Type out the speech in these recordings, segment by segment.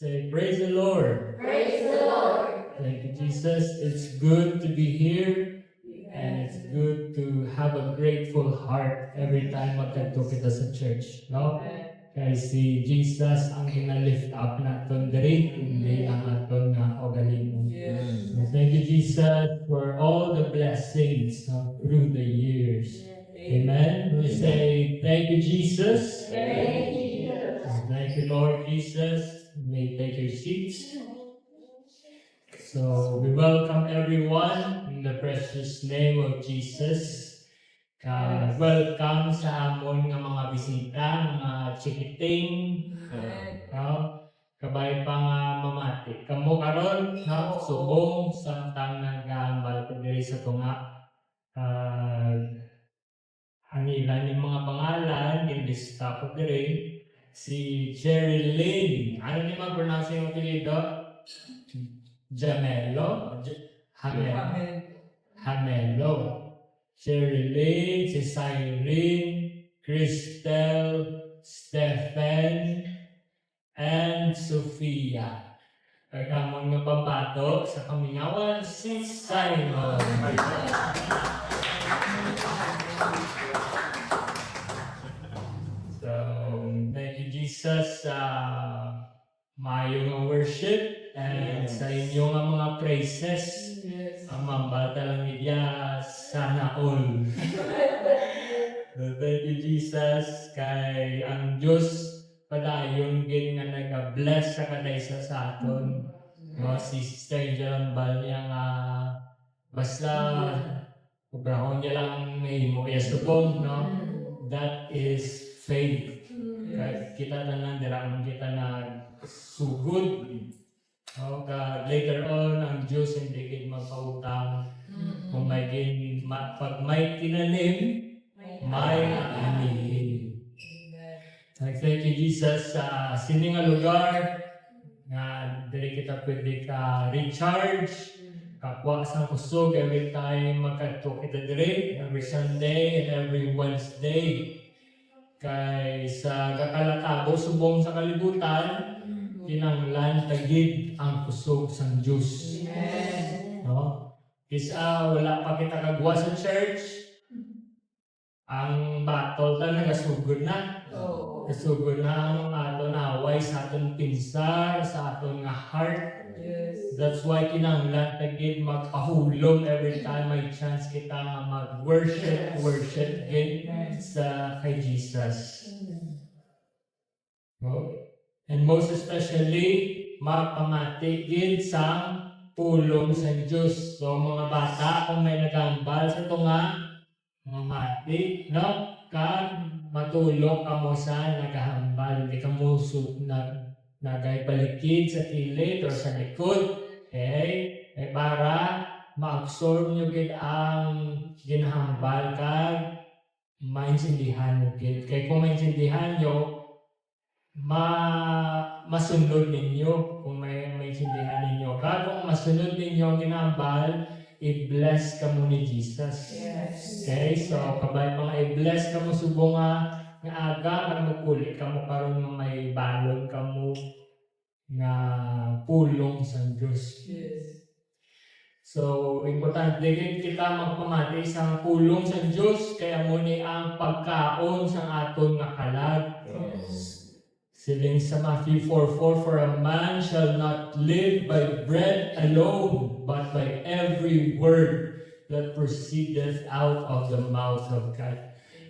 Say, praise the Lord. Praise the Lord. Thank you, Jesus. It's good to be here. And it's good to have a grateful heart every time magkadto kita sa church. No? Kaya si Jesus ang ina-lift up natin diri, hindi ang aton nga kaugalingon. Thank you, Jesus, for all the blessings through the years. Amen. We say, thank you, Jesus. Thank you, Jesus. Thank you, Lord Jesus. You may take your seats. So, we welcome everyone in the precious name of Jesus. Welcome sa amon nga mga bisita, mga chikiting, kabay pa nga mamati. Kamu karon subong samtang nag-aambal ko diri sa tunga. Hangilan yung mga pangalan, i-lista ko diri. Si Cherry Lynn. Ano ni mag-pronounce yung apelido? Jamelo? Hamelo. Cherry Lynn, si Cyrene, Cristel, Stephen, and Sophia. Pagkamon nga pambato sa kamingawan, si Simon. So, thank you, Jesus, sa mayong worship and sa inyong mga praises. Ang mambata lang niya, sana all. So, thank you, Jesus, kay ang Diyos padayon gin nga nag-bless sa kadaysa sa aton. No, si Sister Angel Bal niya nga basta ubrahon niya lang may mo yasupong, no? That is faith. Kaya kita na lang diraan kita na sugod. Later on, ang Diyos hindi kayo magpautang. Kung pag may tinanim, may anihin. Thank you, Jesus. Sa sining nga lugar, nga dili kita pwede ka recharge, kapwa sa kusog every time magkadto kita diri, every Sunday and every Wednesday. Kay sa kakalatago subong sa kalibutan, kinanglan tagid ang kusog sang Dios. No? Kisa wala pa kita kagwa sa church, ang battle ta nagasugod na. Kasugod na ang aton away sa aton pinsar, sa aton nga heart. That's why kinanglan tagid magpahulong every time may chance kita nga mag-worship gid sa kay Jesus. And most especially, magpamati gid sa pulong sa Diyos. So mga bata, kung may nagambal sa tunga, mamati, no? Matulog ka mo sa nagahambal, hindi ka mo nagaybalikid sa kilid o sa likod. Okay? Para ma-absorb nyo gid ang ginahambal ka, maintindihan nyo gid. Kaya kung maintindihan nyo, masunod ninyo kung may maintindihan ninyo. Kung masunod ninyo ang ginahambal, i-bless ka mo ni Jesus. Okay? So, kabay mga i-bless ka mo subong nga aga, para magpuli ka mo karon nga may balon ka mo nga pulong sa Diyos. So, importante din kita magpamati sa pulong sa Diyos, kaya mo ni ang pagkaon sa aton nga kalag. Siling sa Matthew 4:4, for a man shall not live by bread alone, but by every word that proceedeth out of the mouth of God.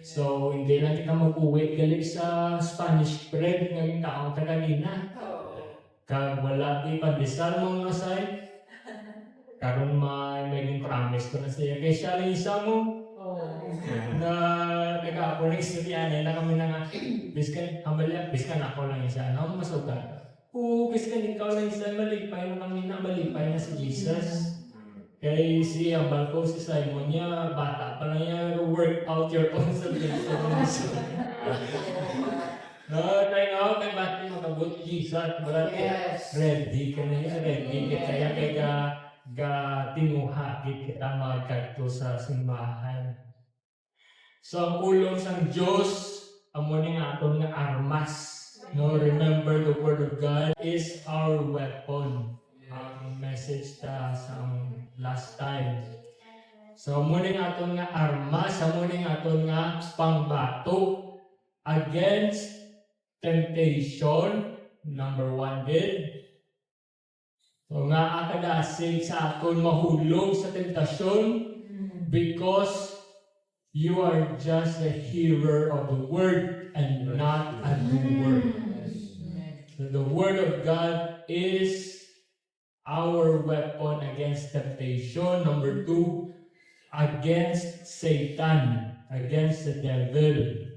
So, hindi lang kita mag-uwi galing sa Spanish bread ng taong tagalina. Kag wala di pandesal mo nga say. Karon may promise ko na siya. Kaya siya lang isa mo. Na nag-a-aponics na tiyan, na kami na nga, biskan ako lang isa, no? Masuka. Biskan ikaw lang isa, malipay mo kami na, malipay na si Jesus. Kaya si Abal ko, si Simon niya, bata pa lang niya, work out your own salvation. No, tayo nga, kay bati makabot Jesus, ready ka na yan, ready ka kaya tinuha, kita magkagto sa simbahan. So, ang ulong sang Diyos, amo ni nga aton nga armas. No, remember the Word of God is our sa last time. So muning aton nga armas, sa muning aton nga pangbato against temptation, number 1 gid. So nga akadasig sa aton mahulog sa tentasyon because you are just a hearer of the word and not a doer. So the word of God is our weapon against temptation. Number 2, against Satan, against the devil.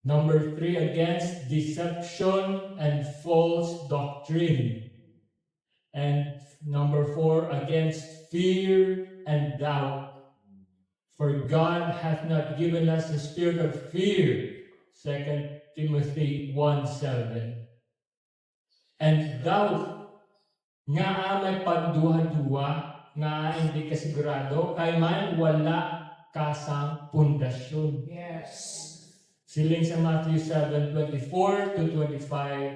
Number 3, against deception and false doctrine. And number 4, against fear and doubt. For God hath not given us the spirit of fear. 2 Timothy 1:7. And doubt, nga may pagduha-duha, nga hindi ka sigurado, kay man wala kasang pundasyon. Yes. Siling sa Matthew 7:24-25,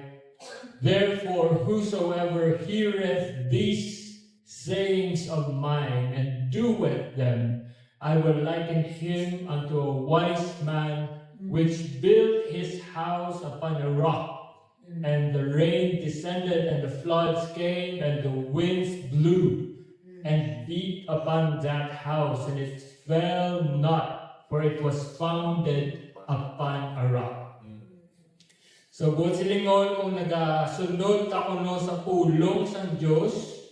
therefore whosoever heareth these sayings of mine and doeth them, I will liken him unto a wise man which built his house upon a rock. And the rain descended, and the floods came, and the winds blew, and beat upon that house, and it fell not, for it was founded upon a rock. So, buot silingon kung nagasunod ka kuno sa pulong sa Diyos,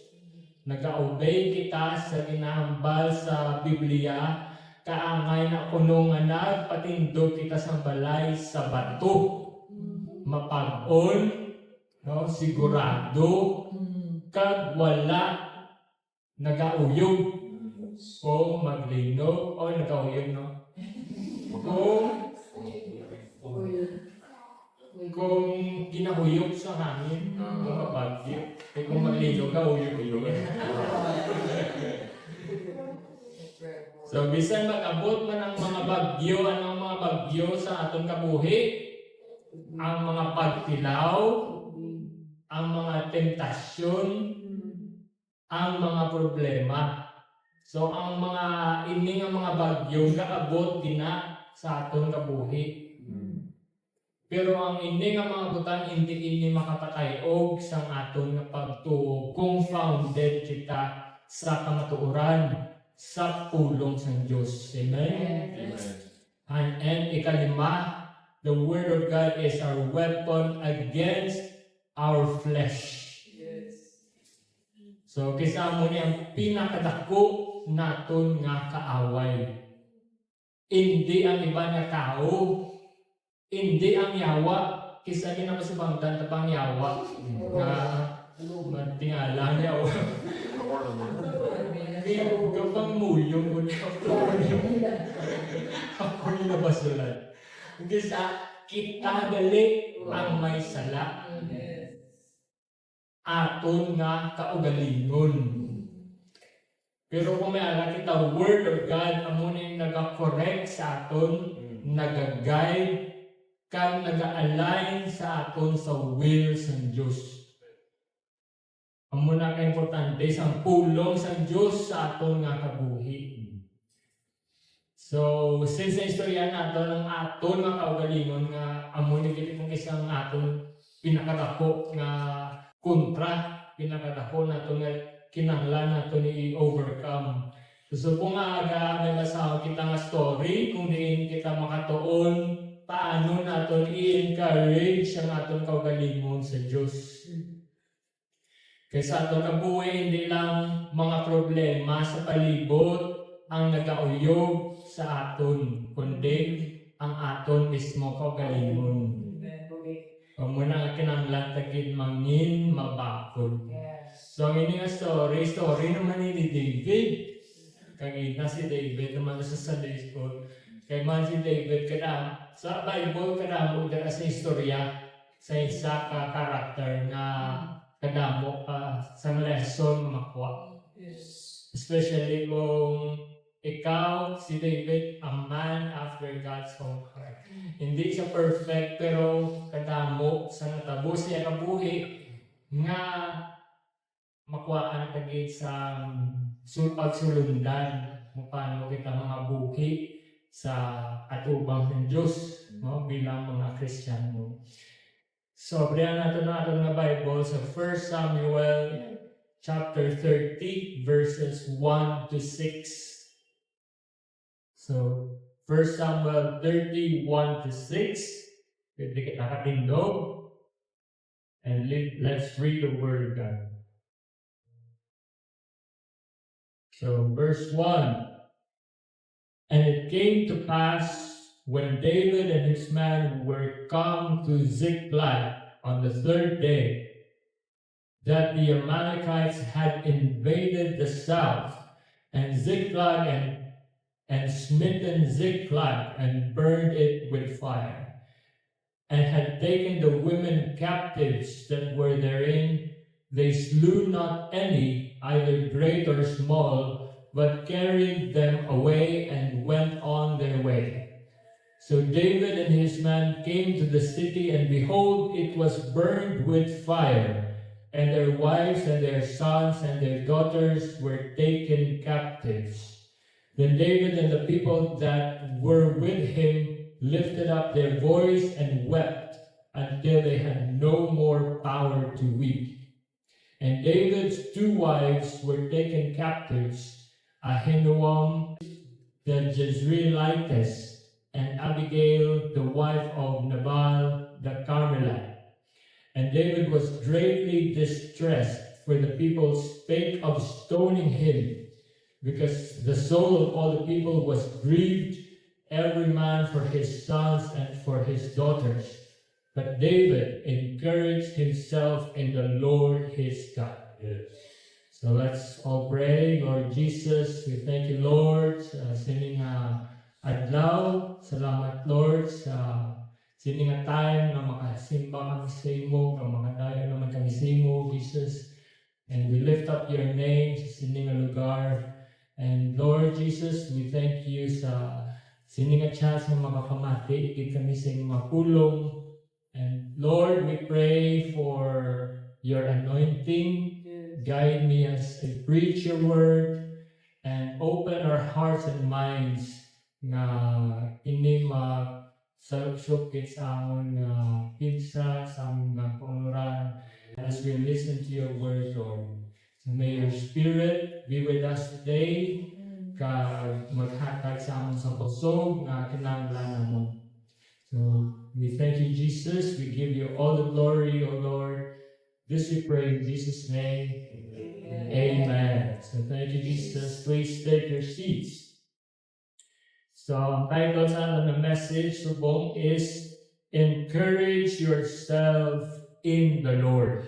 nag-obey kita sa ginahambal sa Biblia, kaangay na kuno nga nagpatindog kita sa balay sa bato. Mapag-on, no, sigurado, kag wala nagauyog o maglinog o nagauyog, no? Kung ginahuyog sa hangin, kung mabagyo, eh kung maglinog ka, uyog-uyog. So, bisan mag-abot man ang mga bagyo, anong mga bagyo sa atong kabuhi, ang mga pagtilaw, ang mga tentasyon, ang mga problema. So, ang mga ining ang mga bagyo kaabot dina sa aton kabuhi. Pero ang ining ang mga butang hindi ini makapatayog sa aton nga pagtuo kung founded kita sa kamatuoran sa pulong sa Diyos. Amen? And ikalima, the Word of God is our weapon against our flesh. So, kisa mo niya ang pinakadako naton nga kaaway. Hindi ang iba nga tao, hindi ang yawa, kisa rin naman sa bangdan na pang yawa, nga matingala yawa. Kapag muyong mo niya, ako yung nabasulan. Hindi sa kita gali ang may sala. Aton nga kaugalingon. Pero kung may ala kita, Word of God, amo na yung nag-correct sa aton, nag-guide, kang nag-align sa aton sa will sa Diyos. Amo na ka-importante sa pulong sa Diyos sa aton nga kabuhi. So, since na istorya nato ng aton nga kaugalingon nga amo ni gid kung isang aton pinakadako nga kontra, pinakadako nato nga kinahanglan nato ni overcome. So kung aga may masaw kita nga story, kung diin kita makatuon, paano nato i-encourage ang aton kaugalingon sa Dios. Kaysa aton kabuhi hindi lang mga problema sa palibot ang nagauyog sa aton, kundi ang aton mismo kaugalingon. Kung muna nga kinanglan tagid mangin mabakod. So ang ini nga story naman ni David. Kagina si David naman sa Sunday school. Kay man si David kada sa Bible kada mo dara sa istorya sa isa ka karakter nga kadamo ka sa lesson makuha. Especially kung ikaw, si David, a man after God's own heart. Hindi siya perfect, pero kadamo sa natabo siya kabuhi nga makuhaan tagi sa pagsulundan kung paano kita mga buki sa atubang ng Diyos, no, bilang mga Kristiyano. So, abrihan natin ang ating na Bible sa 1 Samuel chapter 30 verses 1 to 6. So, 1 Samuel 30, 1 to 6. Pwede kita katindog. And let's read the Word of God. So, verse 1. And it came to pass, when David and his men were come to Ziklag on the third day, that the Amalekites had invaded the south, and Ziklag and smitten Ziklag, and burned it with fire, and had taken the women captives that were therein. They slew not any, either great or small, but carried them away and went on their way. So David and his men came to the city, and behold, it was burned with fire, and their wives and their sons and their daughters were taken captives. Then David and the people that were with him lifted up their voice and wept until they had no more power to weep. And David's two wives were taken captives, Ahinoam the Jezreelitess, and Abigail the wife of Nabal the Carmelite. And David was greatly distressed, for the people spake of stoning him, because the soul of all the people was grieved, every man for his sons and for his daughters. But David encouraged himself in the Lord his God. Yes. So let's all pray. Lord Jesus, we thank you, Lord, sa sining adlaw. Salamat, Lord, sa sining time na makasimba kami sa imo, na makadayo naman kami sa imo, Jesus. And we lift up your name sa sining lugar. And Lord Jesus, we thank you sa sining chance na makakamati, ikit kami sa iyong makulong. And Lord, we pray for your anointing. Guide me as I preach your word, and open our hearts and minds na ini magsukit sa among pinsa, sa among panguran, as we listen to your word, Lord. So may your Spirit be with us today, maghatag sa among sa kusog na kinahanglan mo. So we thank you, Jesus. We give you all the glory, O Lord. This we pray in Jesus' name. Amen. So thank you, Jesus. Please take your seats. So ang title sa ng message subong is Encourage Yourself in the Lord.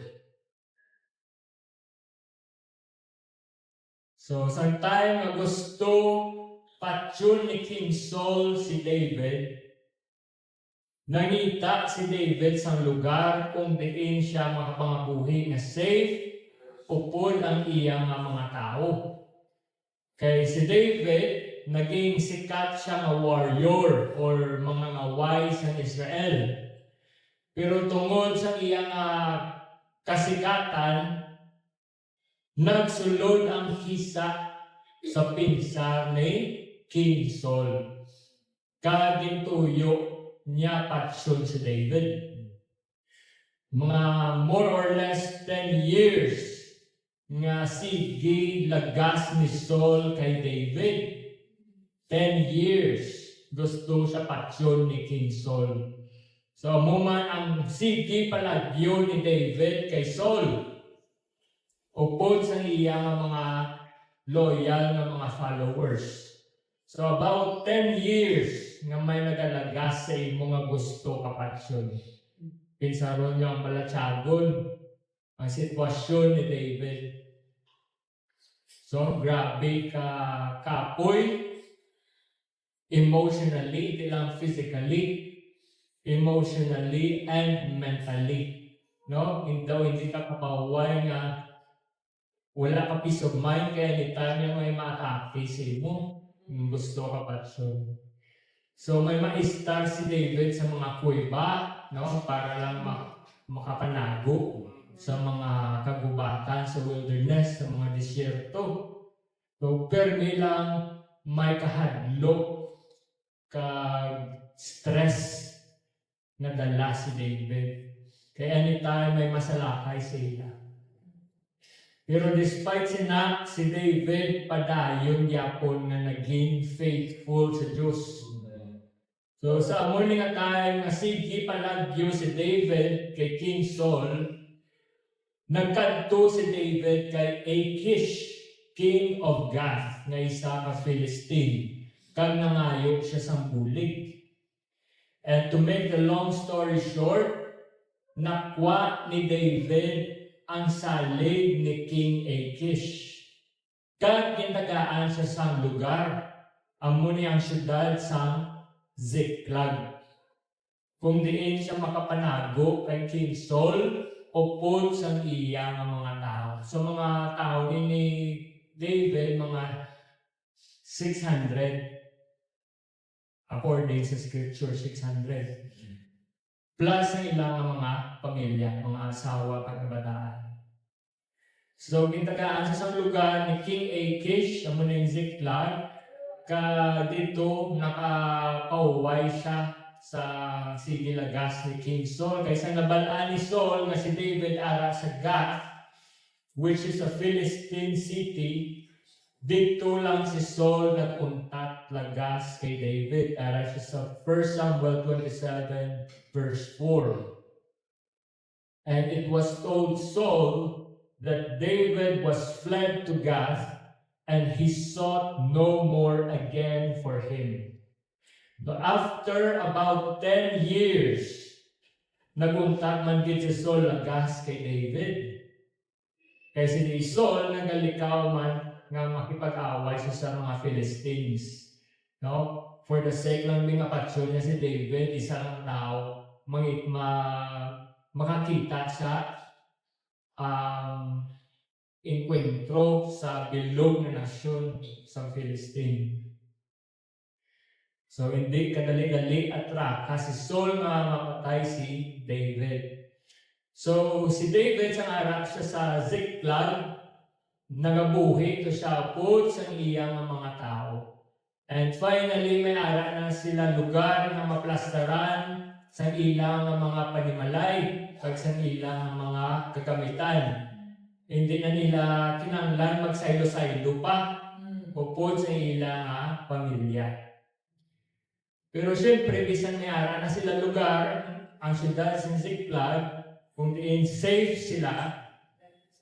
So sa time na gusto patyon ni King Saul si David, nangita si David sa lugar kung diin siya makapangabuhi na safe upod ang iyang mga tao. Kay si David, naging sikat siya nga warrior or mga ngaway sa Israel. Pero tungod sa iyang kasikatan, nagsulod ang hisa sa pinsa ni King Saul. Kagintuyo niya patsyon si David. Mga more or less 10 years nga sige lagas ni Saul kay David. 10 years gusto siya patsyon ni King Saul. So muman ang sige palagyo ni David kay Saul, upod sa iyang mga loyal na mga followers. So about 10 years nga may nagalagas sa mga gusto kapatsyon. Pinsaron niya ang balatsagon ang sitwasyon ni David. So grabe ka kapoy, emotionally, di lang physically, emotionally and mentally. No? Hindi ka kapaway nga wala ka peace of mind, kaya anytime na may ma-atake sa mo, gusto ka patsyon. So may ma-star si David sa mga kuweba, no? Para lang makapanago. sa mga kagubatan, sa wilderness, sa mga disyerto. So, permi lang may kahadlok kag stress na dala si David. Kaya anytime may masalakay sa ila. Pero despite si David padayon yapon nga naging faithful sa Diyos. So sa amon nga time nga sige palagyo si David kay King Saul, nagkadto si David kay Achish, king of Gath, nga isa ka Philistine, kag nangayo siya sang bulig. And to make the long story short, nakwa ni David ang salig ni King Achish. Kag gintagaan siya sa lugar, amo ni ang syudad sa Ziklag. Kung diin siya makapanago kay King Saul, upod sa iya nga mga tao. So mga tao ni David, mga 600, according sa scripture, 600. Plus ang ilang mga pamilya, mga asawa, pagkabataan. So, gintagaan sa lugar ni King Achish, ang muning Ziklag, ka dito nakapauway siya sa sigilagas ni King Saul. Kaysa nabalaan ni Saul nga si David ara sa Gath, which is a Philistine city, dito lang si Saul nag-untat lagas kay David. Ara siya sa 1 Samuel 27 verse 4. And it was told Saul that David was fled to Gath, and he sought no more again for him. But after about 10 years, naguntat man gid si Saul lagas kay David. Kaya si Saul nagalikaw man nga makipag-away siya sa mga Philistines. No? For the sake lang ng apatsyon niya si David, isang tao, makakita sa enkwentro sa bilog na nasyon sa Philistine. So, hindi kadali-dali at raka si Saul nga mapatay si David. So, si David sa arak siya sa Ziklag, nagabuhi to siya po sa iyang mga tao. And finally, may ara na sila lugar na maplastaran sa ilang mga panimalay pag sa ilang mga kagamitan. Hindi na nila kinanglan magsaylo-saylo pa upod sa ilang pamilya. Pero syempre, bisan may ara na sila lugar, ang siyudad sa Ziklag, kung diin safe sila,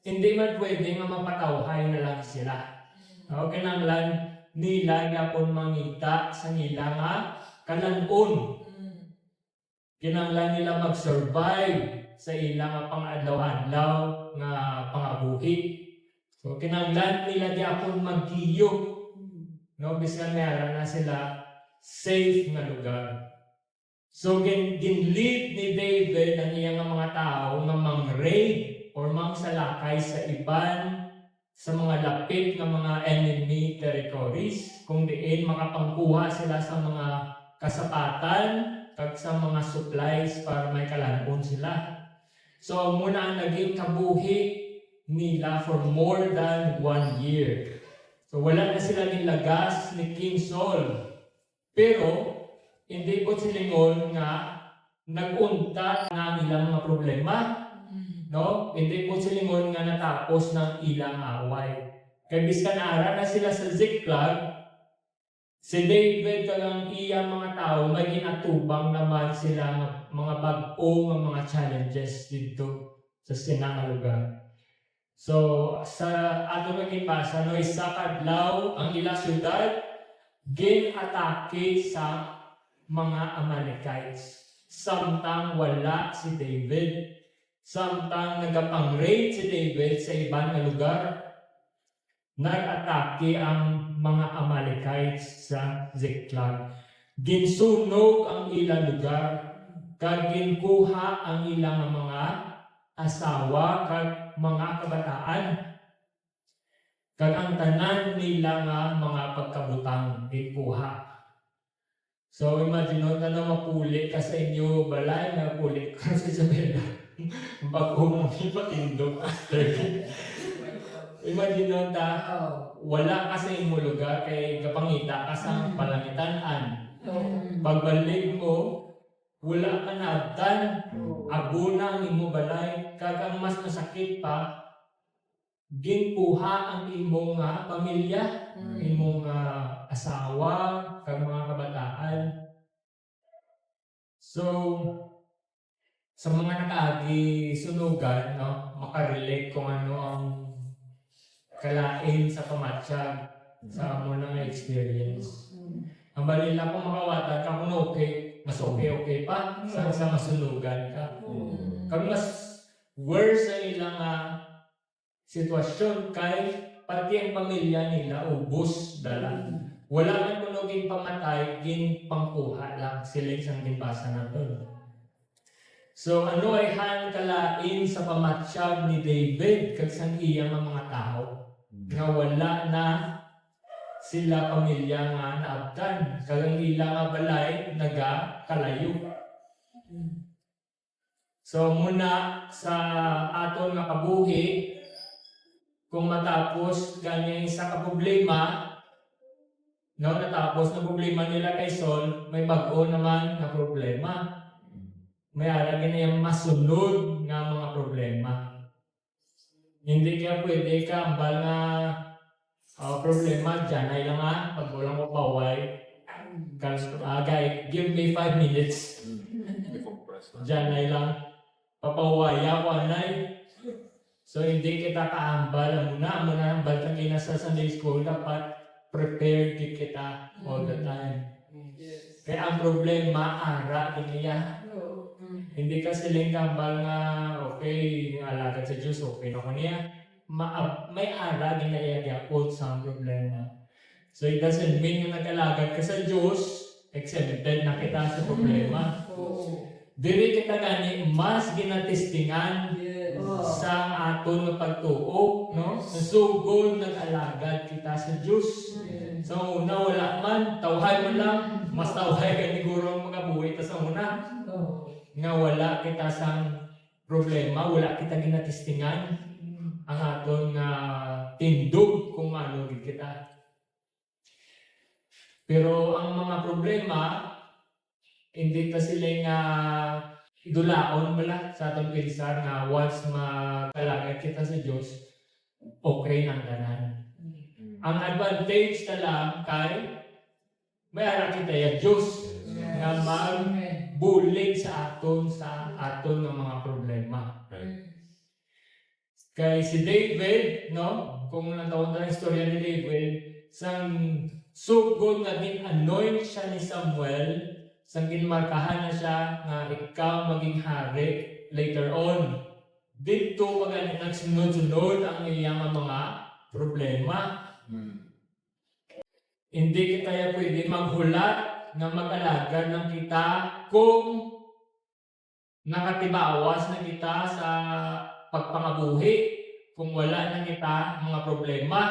hindi man pwede nga mapatawhay na lang sila. Kinanglan nila yapon mangita sa nila nga kalanon. Kinanglan nila mag-survive sa ilang pang-adlaw-adlaw nga pangabuhi. So kinanglan nila yapon magkiyo. No, bisan meron na sila safe nga lugar. So ginlead ni David ang iyang mga tao nga mang-raid or mangsalakay sa iban sa mga lapit ng mga enemy territories, kung diin makapangkuha sila sa mga kasapatan kag sa mga supplies para may kalanon sila. So muna ang naging kabuhi nila for more than 1 year. So wala na sila nilagas ni King Saul. Pero hindi po silingon nga nag-unta na nilang mga problema. No? Hindi po silingon nga natapos ng ilang away. Kaya biskan ara na sila sa Ziklag, si David kagang iyang mga tao, may ginatubang naman sila ng mga bag-o ng mga challenges dito sa sinang lugar. So, sa ato naging-basa, no, isa kadlaw ang ilang syudad, gin-atake sa mga Amalekites. Samtang wala si David, samtang nagapang-raid si David sa ibang lugar, nag-atake ang mga Amalekites sa Ziklag. Ginsunog ang ilang lugar, kag ginkuha ang ilang mga asawa kag mga kabataan. Kag ang tanan nila nga mga pagkabutang ginkuha. So imagine na mapuli ka sa inyo balay, mapuli ka sa Isabela. Bago mo ipatindog after. Imagine nun wala ka sa imo lugar kay kapangita ka sa palangitan-an. Pagbalik mo, wala ka na abtan. Aguna ang imo balay. Kagang mas masakit pa, ginkuha ang imong pamilya, imong asawa, kag mga kabataan. So, sa mga nakaagi sunugan, no, makarelate kung ano ang kalain sa pamatsyag sa amo nga experience. Ang balila kung makawatan ka kung okay, mas okay pa sa masunugan ka. Kung mas worse sa ilang sitwasyon kay pati ang pamilya nila ubos dala. Wala man kunoging pamatay, gin pangkuha lang sila isang ginbasa na doon. So ano ay han kalain sa pamatsyag ni David kag sang iyang mga tao nga wala na sila pamilya nga naabtan kag ang ila nga balay nagakalayo. So muna sa aton nga kabuhi, kung matapos ganyan sa kaproblema, no, natapos na problema nila kay Saul, may bago naman na problema. May aragin na yung masunod nga mga problema. Hindi kaya pwede ka ambal nga problema dyan ay lang pag walang mapaway. Guy, give me 5 minutes. Dyan ay lang papawaya ko anay. So hindi kita kaambal muna ambal kang ina sa Sunday school, dapat prepared kita all the time. Kaya ang problema ara niya. Hindi ka siling kambal nga okay, alagad sa Diyos, okay na ko niya. May ara ginayagapot sa problema. So it doesn't mean yung nag-alagad ka sa Diyos, exempted na kita sa problema. Dili kita gani mas ginatestingan sa aton nga pagtuo, no? Nasugod nag-alagad kita sa Diyos. So una wala man, tawhay mo lang, mas tawhay ka ni Guro ang mga buhay ta sa una. Nga wala kita sa problema, wala kita ginatestingan ang aton nga tindog kung ano kita. Pero ang mga problema, hindi ta sila nga idulaon bala sa aton pinsar nga once makalagad kita sa Diyos, okay nang tanan. Ang advantage na lang kay may ara kita ya Diyos nga magbulig sa aton ng mga problema. Kay si David, no, kung natawag na ang istorya ni David, sang sugod nga din-anoint siya ni Samuel, sang ginmarkahan na siya nga ikaw maging hari later on. Dito pag nagsunod-sunod ang iyang mga problema. Hindi kita pwede maghulat na mag-alagad ng kita kung nakatibawas na kita sa pagpangabuhi, kung wala na kita mga problema,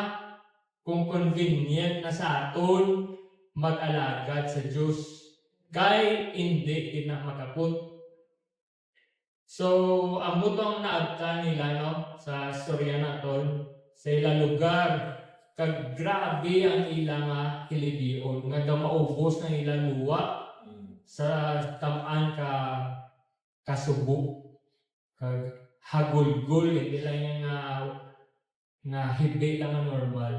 kung convenient na sa aton mag-alagad sa Diyos, kay hindi ina makaput. So, ang mutong naabta nila, no, sa storya naton, sa ilang lugar, kag grabe ang ilang hilibion, nga maubos ng ilang luwa sa tamaan kasubo, kag hagulgul, hindi lang yung nga hibi lang ang normal.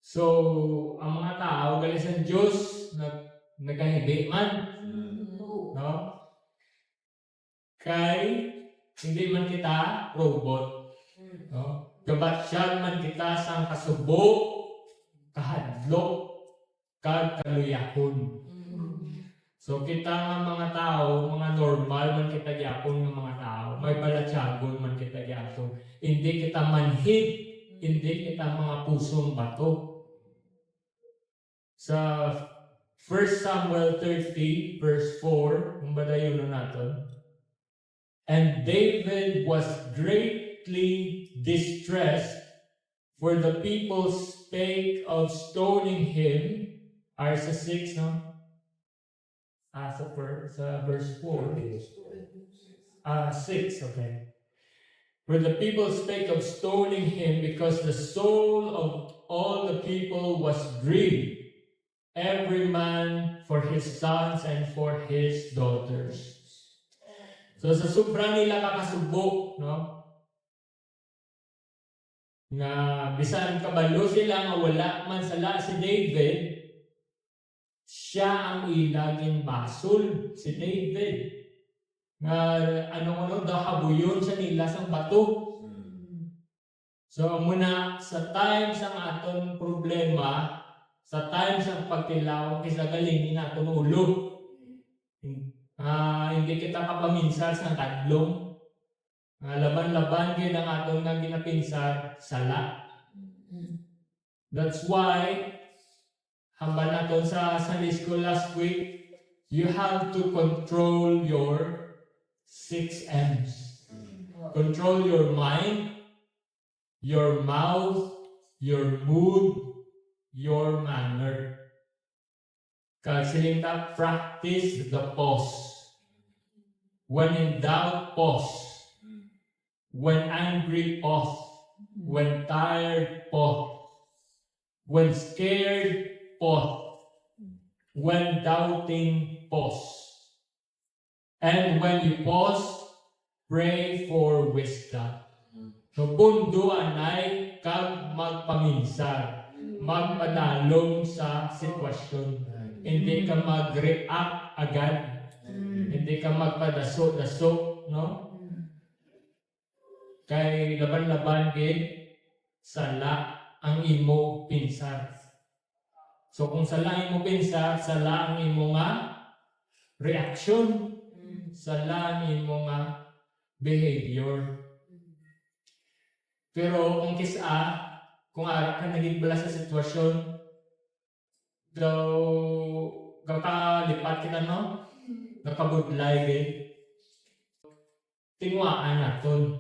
So, ang mga tao, galing sa Diyos, nagkahibi man. No? Kay, hindi man kita robot. No? Gabatsyan man kita sang kasubo, kahadlok, kag kaluyahon. So kita nga mga tao, mga normal man kita gyapon ng mga tao, may balatyagon man kita gyapon. Hindi kita manhid, hindi kita mga pusong bato. Sa 1 Samuel 30 verse 4, kung badayon na natin. And David was greatly distressed, for the people spake of stoning him. Sa 6, no? Sa verse 4. 6, okay. Where the people spake of stoning him because the soul of all the people was grieved, every man for his sons and for his daughters. So sa sobra nila kakasubok, no? Nga bisan kabalo sila nga wala man sala si David, siya ang ilaging basol, si David. Nga ano daw habuyon sa nila sang bato. So muna sa times ang aton problema, sa times ang pagtilaw, kisa galing naton ulo. Hindi kita kapaminsar sa kadlong. Laban-laban gyud ang aton nga ginapinsar sala. That's why hambal naton sa Sunday school last week, you have to control your 6 M's. Control your mind, your mouth, your mood, your manner. Kasi practice the pause. When in doubt, pause. When angry, pause. When tired, pause. When scared, pause. When doubting, pause. And when you pause, pray for wisdom. So pundo anay kag magpaminsar, magpadalong sa sitwasyon. Hindi ka mag-react agad. Hindi ka magpadaso-daso, no? Kay laban-laban gid sala ang imo pinsar. So kung sala imo pinsar, sala ang imo nga reaction, sala ang imo nga behavior. Pero kung kung ara ka nagigbala sa sitwasyon, daw kakalipat kita, no? Nakabudlay gid. Tingwaan naton.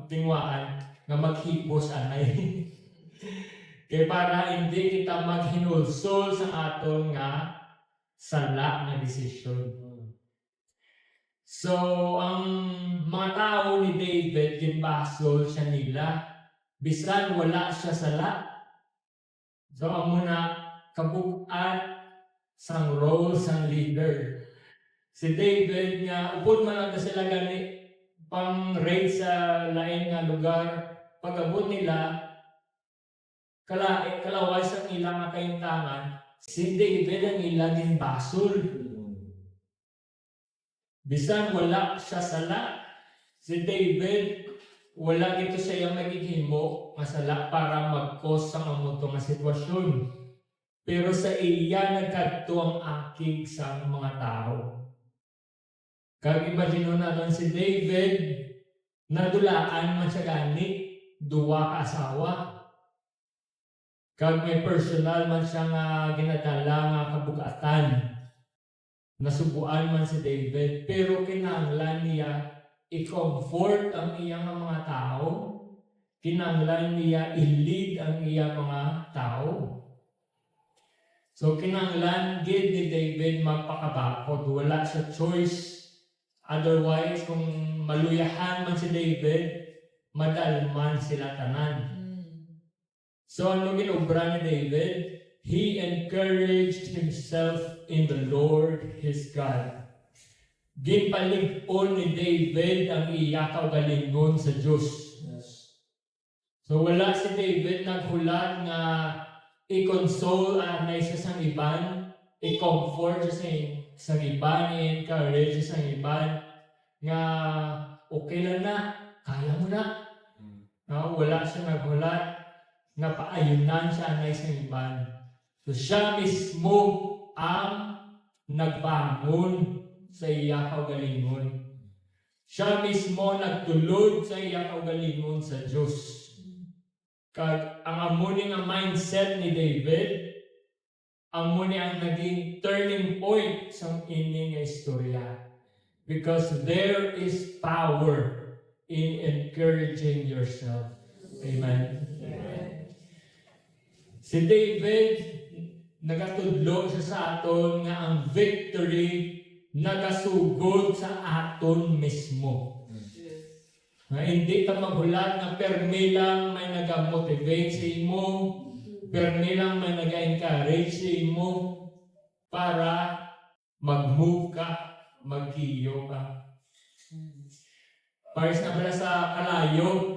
Tingwaan nga maghipos anay. Kaya para hindi kita maghinulsol sa aton nga sala na desisyon. So, ang mga tao ni David, ginbasol siya nila. Bisan wala siya sala. So, ang muna kabukat sang role sang leader. Si David nga, upod man lang sila gani pang raid sa lain nga lugar. Pag-abot nila, kalaway sa ilang nga kaintangan, si David ang ilang ginbasol. Bisan wala siya sala, si David, wala gito siya magigihimo nga sala para mag-cause sa amuto nga sitwasyon. Pero sa iya nagkadto ang akig sa mga tao. Kag imagine natin si David, nadulaan man siya gani, 2 ka asawa. Kag may personal man siya nga ginadala nga kabugatan. Nasubuan man si David, pero kinahanglan niya i-comfort ang iyang mga tao. Kinahanglan niya i-lead ang iyang mga tao. So kinahanglan gid ni David magpakabakod, wala siya choice. Otherwise, kung maluyahan man si David, madalman sila tanan. So ano ginobra ni David? He encouraged himself in the Lord his God. Ginpalig-on ni David ang iya kaugalingon sa Diyos. So wala si David naghulat nga i-console anay sa sang iban, i-comfort sa sang iban, i-encourage sa sang iban nga okay lang na, kaya mo na. No, wala siya naghulat nga paayunan siya anay sa iban. So siya mismo ang nagbangon sa iya kaugalingon. Siya mismo nagtulod sa iya kaugalingon sa Diyos. Kag ang amuni nga mindset ni David, amuni ang naging turning point sa ining nga istorya. Because there is power in encouraging yourself. Amen. Si David, nagatudlo siya sa aton nga ang victory nagasugod sa aton mismo. Na hindi ka maghulat na permi lang may nag-motivate sa imo, permi lang may nag-encourage sa imo para mag-move ka, magkiyo ka. Paris na pala sa kalayo.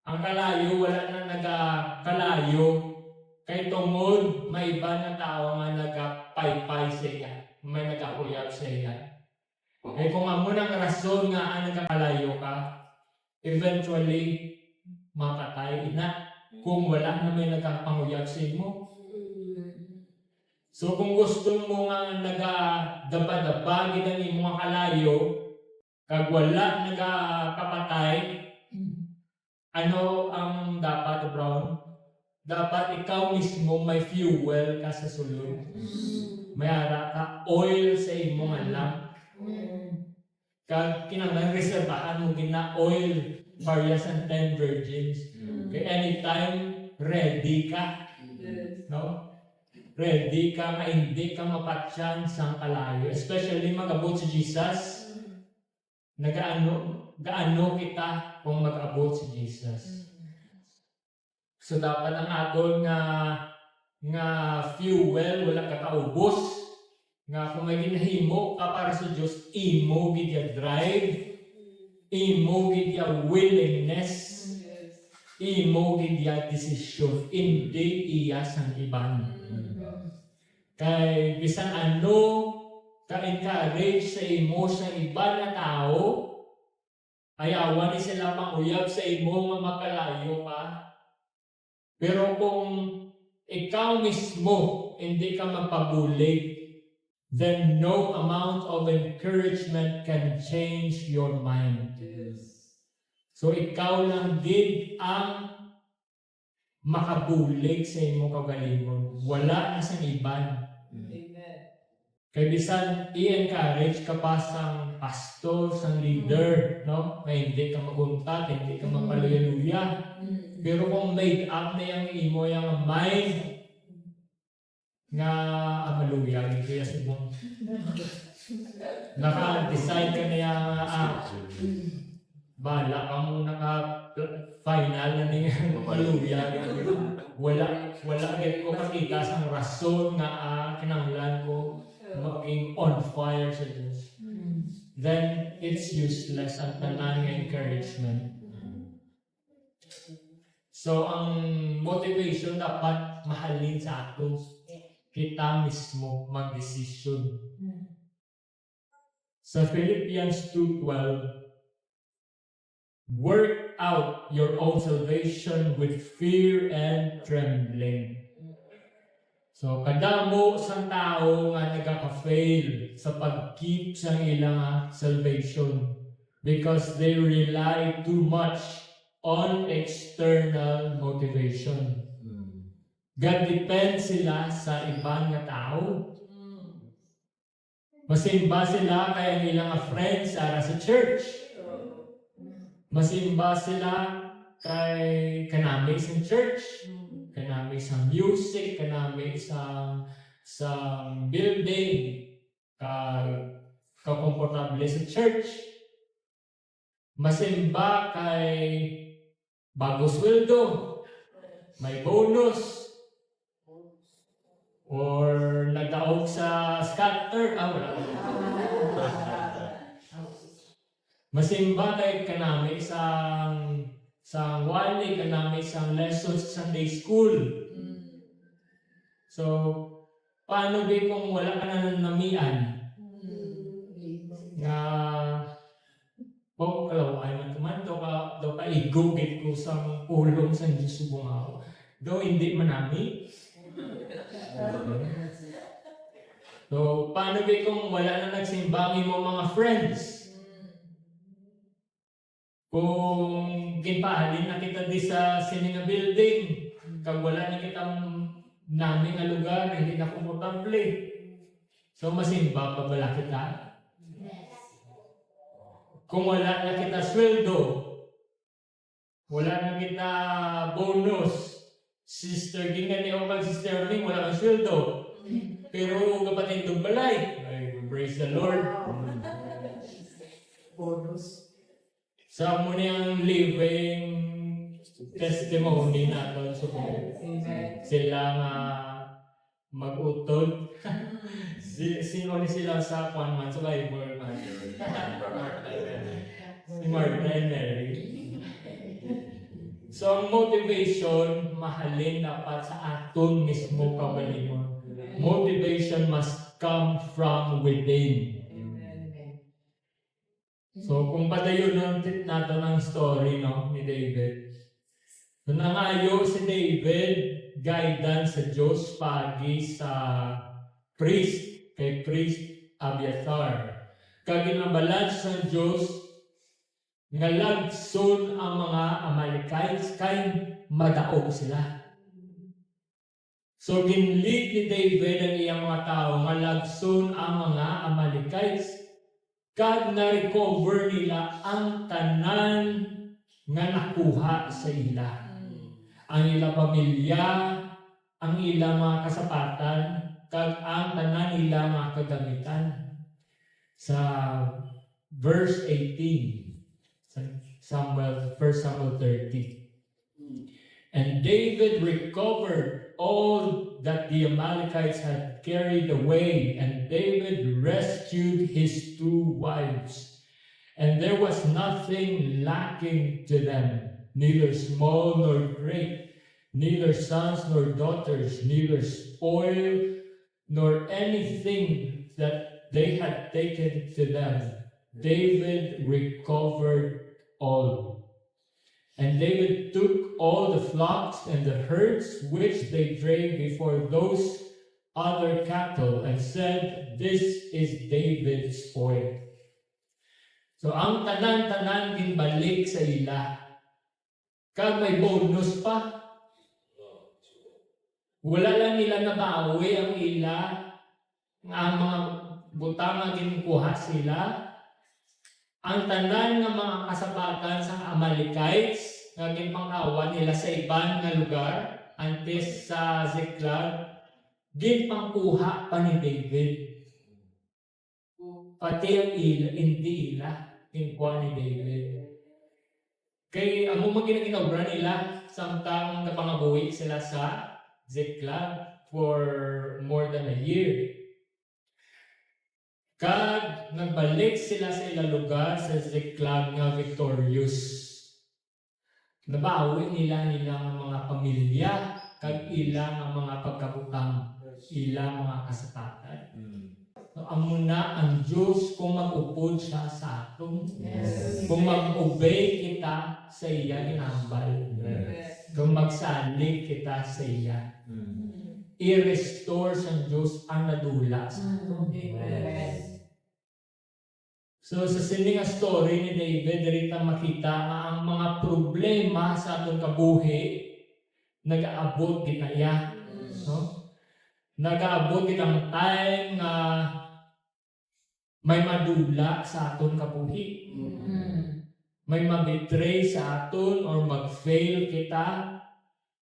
Ang kalayo, wala na nagkalayo. Kay tungod, may iba na tao nga nagapaypay sa iya. May nagakuyap sa iya. Kaya kung amo ng rason nga ang nagkakalayo ka, eventually, makatay na kung wala na may nagkapanguyap sa imo. So kung gusto mo nga nagadaba-daba gitan imo nga kalayo, kag wala nagakapatay, ano ang dapat, Brown? Dapat ikaw mismo may fuel ka sa sulod. May ara ka oil sa imo nga lamp. Kag kinahanglan reserbahan mo gina oil various and 10 virgins. Kaya anytime ready ka. No? Ready ka nga hindi ka mapatyan sa kalayo. Especially mag-abot si Jesus. Gaano kita kung mag-abot si Jesus. So dapat ang aton nga fuel wala ka kaubos. Nga kung may ginahimo ka para sa Diyos, imo gid ya drive, imo gid ya willingness, imo gid ya decision, hindi iya sang iban. Kay bisan ano ka-encourage sa imo sa iba na tao, ayawan ni sila panguyab sa imo nga makalayo ka. Pero kung ikaw mismo hindi ka magpabulig, then no amount of encouragement can change your mind. So ikaw lang din ang makabulig sa imo kagalingon. Wala na sa iban. Kaya bisan i-encourage ka pa sang pastor, sang leader, no? May hindi ka maguntat, hindi ka mapaluya-luya. Pero kung made up na yung imo yung mind, nga amaluya, hindi kaya subong. Naka-decide ka na yung bala ka mo naka-final na niya maluya. Wala ko makita sang rason na kinanglan ko maging on fire sa Diyos. Then, it's useless ang tanan ng encouragement. So, ang motivation dapat mahalin sa ato. Kita mismo mag-desisyon. Sa Philippians 2:12, work out your own salvation with fear and trembling. So, kadamo sang tao nga nagaka-fail sa pag-keep sa ilang salvation because they rely too much on external motivation. God depend sila sa ibang nga tao. Masimba sila kaya nilang friends ara sa church. Masimba sila kay kanami sa church. Kanami sa music, kanami sa building, ka-komportable sa church. Masimba kay bago sweldo, may bonus, or nagdaog sa scatter, wala. Masimba kay kanami sa wali, kanami sa lessons sa Sunday school. So, paano ba kung wala ka na nanamian? Nga, kalaway man daw ka igugit ko sa pulong sa Diyos subong ako. Daw hindi manami. So, paano ba kung wala na nagsimbangin mo mga friends? Kung ginpahalin na kita di sa sininga building, kag wala na kitang namin nga lugar, hindi na komportable. So, masimba pa bala kita? Kung wala na kita sweldo, wala na kita bonus, Sister King ni o kag Sister King, wala kang sweldo. Pero kapatid ng balay, ay Praise the Lord. Bonus. Sa muna ang living testimony natin sa Amen. sila nga mag-utod. Sino ni sila sa kwan man sa Bible man? Si Martha and Mary. So ang motivation mahalin dapat sa aton mismo kaugalingon. Motivation must come from within. So kung padayon natin ang story ni David. So nangayo si David guidance sa Diyos pagi sa kay priest Abiathar. Kag ginabalad sa Diyos nga lagson ang mga Amalekites kay madaog sila. So ginlead ni David ang iyang mga tao nga lagson ang mga Amalekites kag na-recover nila ang tanan nga nakuha sa ila. Ang ilang pamilya, ang ilang mga kasapatan, kag ang tanan nila mga kagamitan. Sa verse 18, Samuel, 1 Samuel 30. And David recovered all that the Amalekites had carried away, and David rescued his 2 wives. And there was nothing lacking to them, neither small nor great, neither sons nor daughters, neither spoil nor anything that they had taken to them. David recovered all. And David took all the flocks and the herds which they drave before those other cattle and said, "This is David's spoil." So ang tanan-tanan ginbalik sa ila. Kag may bonus pa. Wala lang nila nabawi ang ila. Ang mga butang nga ginkuha sila. Ang tanan ng mga kasabatan sa Amalekites nga ginpangawan nila sa ibang nga lugar antes sa Ziklag, ginpangkuha pa ni David. Pati ang ila, hindi ila, ginkuha ni David. Kay amo maginaginaubra nila samtang napangabuhi sila sa Ziklag for more than a year. Kag nagbalik sila sa ilang lugar sa Ziklag nga victorious. Nabawi nila nilang mga pamilya kag ilang mga pagkabutang, ilang mga kasapatan. So, amo na ang Diyos kung mag-upod siya sa aton. Yes. Kung mag-obey kita sa iya ginambal. Kung magsalig kita sa iya. I-restore sa Diyos ang nadula sa aton. So sa sining story ni David, dito makita nga ang mga problema sa atong kabuhi nag-aabot ginaya. No? Nag-aabot kitang time nga may madula sa aton kabuhi. May mabetray sa aton or mag-fail kita.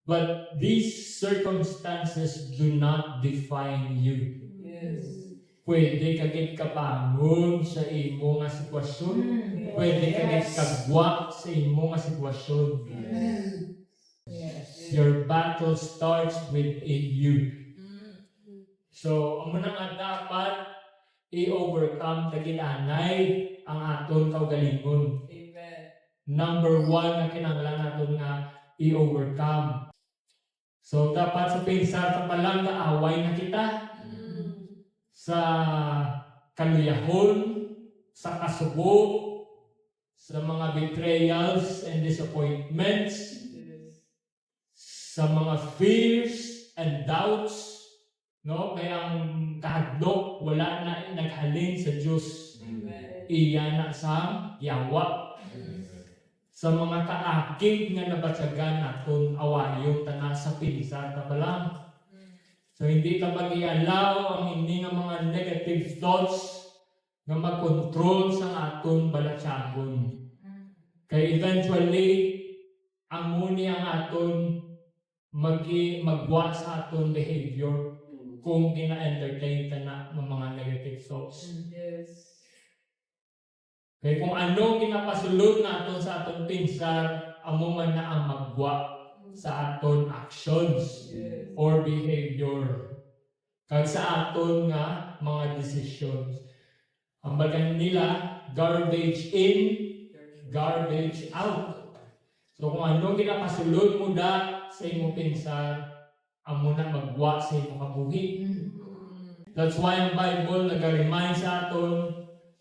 But these circumstances do not define you. Pwede kagit kabangon sa imo nga sitwasyon. Pwede kagit kagwa sa imo nga sitwasyon. Your battle starts within you. So, amo na nga dapat i-overcome taginanay ang aton kaugalingon. Number 1 na kinahanglan naton nga i-overcome. So, dapat sa pinsar pa lang na away na kita. Sa kaluyahon, sa kasubo, sa mga betrayals and disappointments, sa mga fears and doubts, no? Kaya ang kahadlok wala na naghalin sa Diyos. Iya na sa yawa. Sa mga kaakig nga nabatsagan naton awayon tana sa pinsa ta lang. So hindi ka mag-i-allow ang hindi nga mga negative thoughts nga mag-control sa aton balatsagon. Kaya eventually, ang muni ang aton magwa sa aton behavior kung gina-entertain ka na ng mga negative thoughts. Yes. Kaya kung ano ginapasulod naton sa aton pinsar, amo man na ang magwa sa aton actions Yes. or behavior. Kag sa aton nga mga decisions. Ang bagan nila, garbage in, garbage out. So kung ano ginapasulod mo da sa imong pinsar, amo na magwa sa imong kabuhi. That's why ang Bible nag-remind sa aton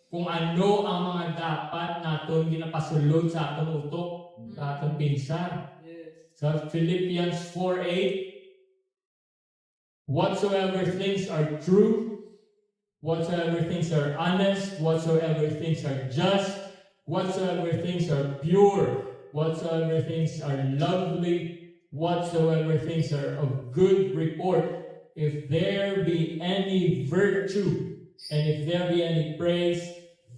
kung ano ang mga dapat naton ginapasulod sa aton utok, sa aton pinsar. Yes. Sa Philippians 4:8, whatsoever things are true, whatsoever things are honest, whatsoever things are just, whatsoever things are pure, whatsoever things are lovely, whatsoever things are of good report, if there be any virtue, and if there be any praise,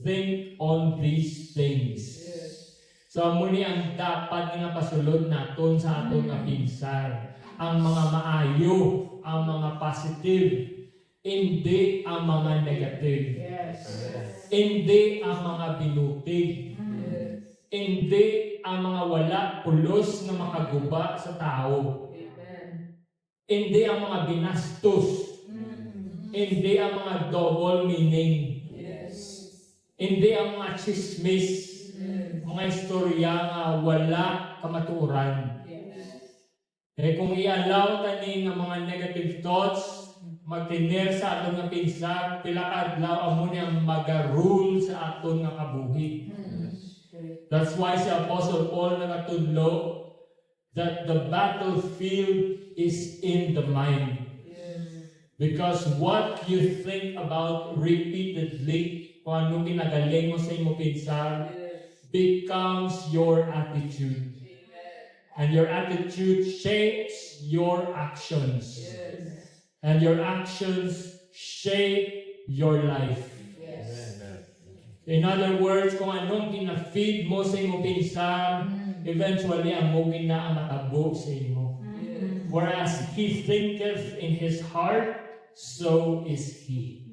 think on these things. Yes. So, muni ang dapat nga pasulod naton sa atong nga pinsar. Ang mga maayo, ang mga positive, hindi ang mga negative. Yes. Hindi ang mga binutig. Yes. Hindi ang mga wala pulos na makaguba sa tao. Amen. Hindi ang mga binastos. Hindi ang mga double meaning. Yes. Hindi ang mga chismis. Mga istorya nga wala kamaturan. Yes. Eh kung i-allow tani nga mga negative thoughts magtiner sa aton nga pinsar, pila ka adlaw amo ni ang maga-rule sa aton nga kabuhi. That's why si Apostle Paul nagatudlo that the battlefield is in the mind. Because what you think about repeatedly, kung anong ginagaling mo sa imong pinsar, becomes your attitude. And your attitude shapes your actions. And your actions shape your life. In other words, kung anong gina-feed mo sa imong pinsar, eventually ang mo gina ang matabo sa imo. Whereas he thinketh in his heart, so is he.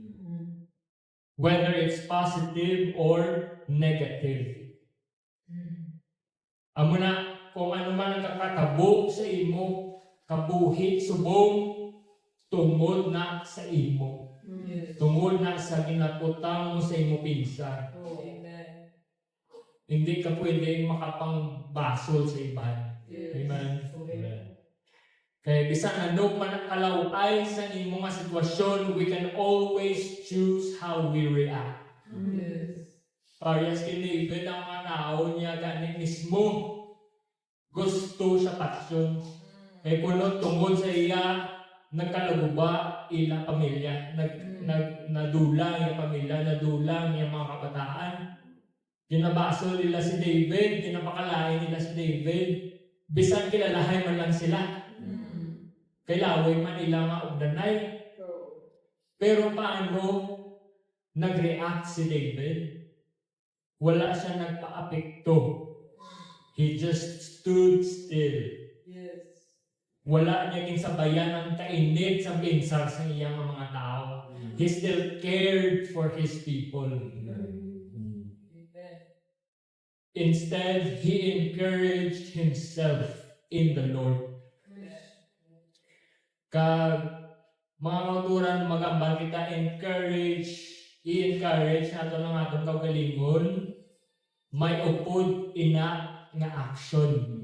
Whether it's positive or negative. Amo na, kung ano man ang kakatabo sa imo, kabuhi, subong, tungod na sa imo. Tungod na sa ginaputang mo sa imo pinsar. Amen. Hindi ka pwedeng makapangbasol sa iban. Amen. Kaya bisan ano man ang kalaway sa imo nga sitwasyon, we can always choose how we react. Parehas kay David ang mga tao niya gani mismo gusto sa pasyon. Kaya kuno tungod sa iya nagkalaguba ilang pamilya, nadulang yung pamilya, nadulang yung mga kabataan. Ginabasol nila si David, ginapakalain nila si David, bisan kilalahay man lang sila. Kailaway man nila nga ugdanay. Pero paano nag-react si David? Wala siya nagpa-apekto. He just stood still. Wala niya sabayan ang kainit sa pinsar sa iyang mga tao. He still cared for his people. Instead, he encouraged himself in the Lord. Kag mga kauturan magambal kita i-encourage nato ng atong kaugalingon, may upod ina nga action.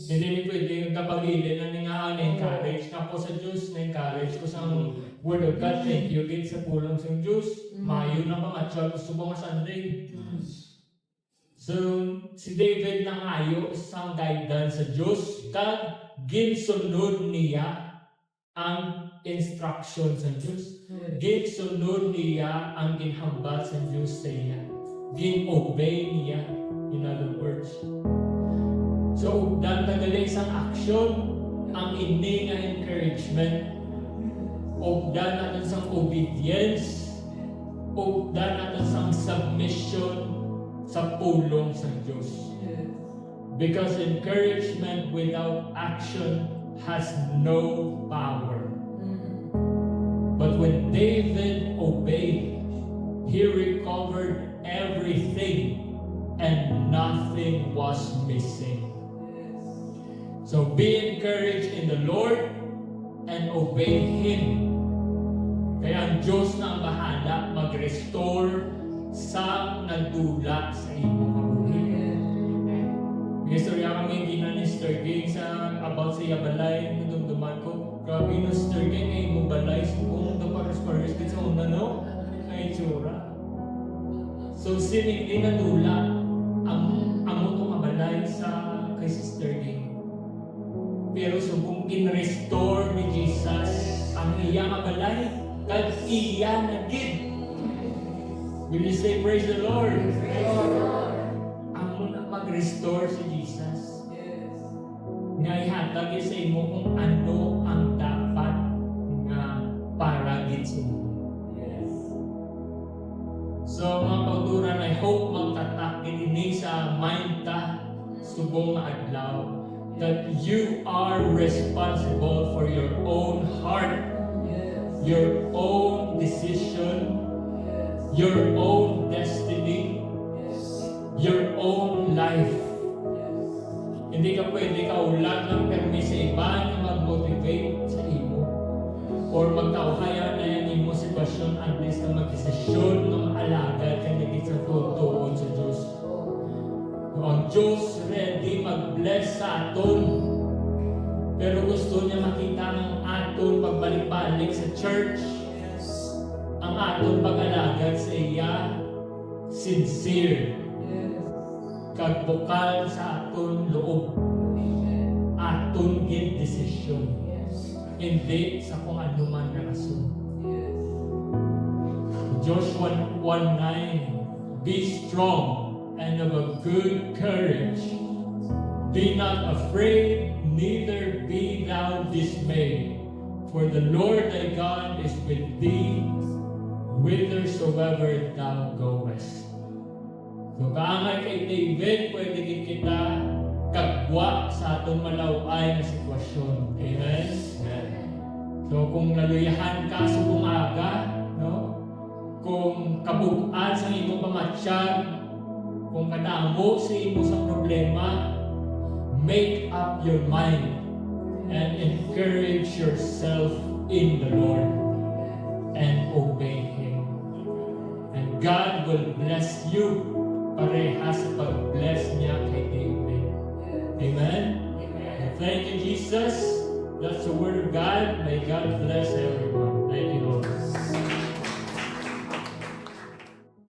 Hindi ni pwede kapagilin na nga na-encourage na po sa Diyos, na-encourage ko sa Word of God, thank you din sa pulong sa Diyos. Mayo na pamatsyal, gusto mo nga Sunday. So, si David nang ayo sa guidance sa Diyos, kag ginsunod niya ang instruction sa Diyos. Ginsunod niya ang ginhambal sa Diyos sa iya. Gin-obey niya, in other words. So, dahil tagaling isang action, ang ini nga encouragement, o dahil natin isang obedience, o dahil natin isang submission sa pulong sa Diyos. Because encouragement without action has no power. But when David obeyed, he recovered everything and nothing was missing. So be encouraged in the Lord and obey Him. Kaya ang Diyos na ang bahala mag-restore sa nagdula sa iyong kabuhi. May istorya kami gina ni Sir Ging sa about sa Yabalay, nandumduman ko. Grabe na Sir Ging, ay mo balay sa kung pares-pares sa una, no? Ay tsura. So sinigdi na dula ang amotong abalay sa kay Sister Ging. Pero subong in-restore ni Jesus ang iyang abalay, kag iya na gid. Will you say praise the Lord? Praise the Lord. Amo na mag-restore si Jesus. Yes. Nga ihatag sa imo kung ano ang dapat nga para gid sa imo. Yes. So mga pauturan, I hope magtatak ini sa mind ta subong nga adlaw that you are responsible for your own heart, Yes. your own decision, Yes. your own destiny, Yes. your own life. Yes. Hindi ka pwede kaulag ng permis sa iba na mag-motivate sa imo or magkauhaya na yan imo sitwasyon at least na mag-desisyon ng alagad ka naging sa tutuon sa Diyos. Ang Diyos ready mag-bless sa aton, pero gusto niya makita ng aton pagbalik-balik sa church, ang aton pag-alagad sa iya sincere, Yes. kag bukal sa aton loob, Amen. aton gid decision, Yes. hindi sa kung ano man na rason. Yes. Joshua 1:9, be strong and of a good courage. Be not afraid, neither be thou dismayed. For the Lord thy God is with thee, whithersoever thou goest. So kaangay kay David, pwede gid kita kagwa sa atong malaway na sitwasyon. Amen? So kung naluyahan ka sa bumaga, no? Kung kabugan sa imong pamatsyag, kung kadamo sa imo sa problema, make up your mind and encourage yourself in the Lord and obey Him. And God will bless you parehas sa pag-bless niya kay David. Amen? Thank you, Jesus. That's the word of God. May God bless everyone. Thank you, Lord.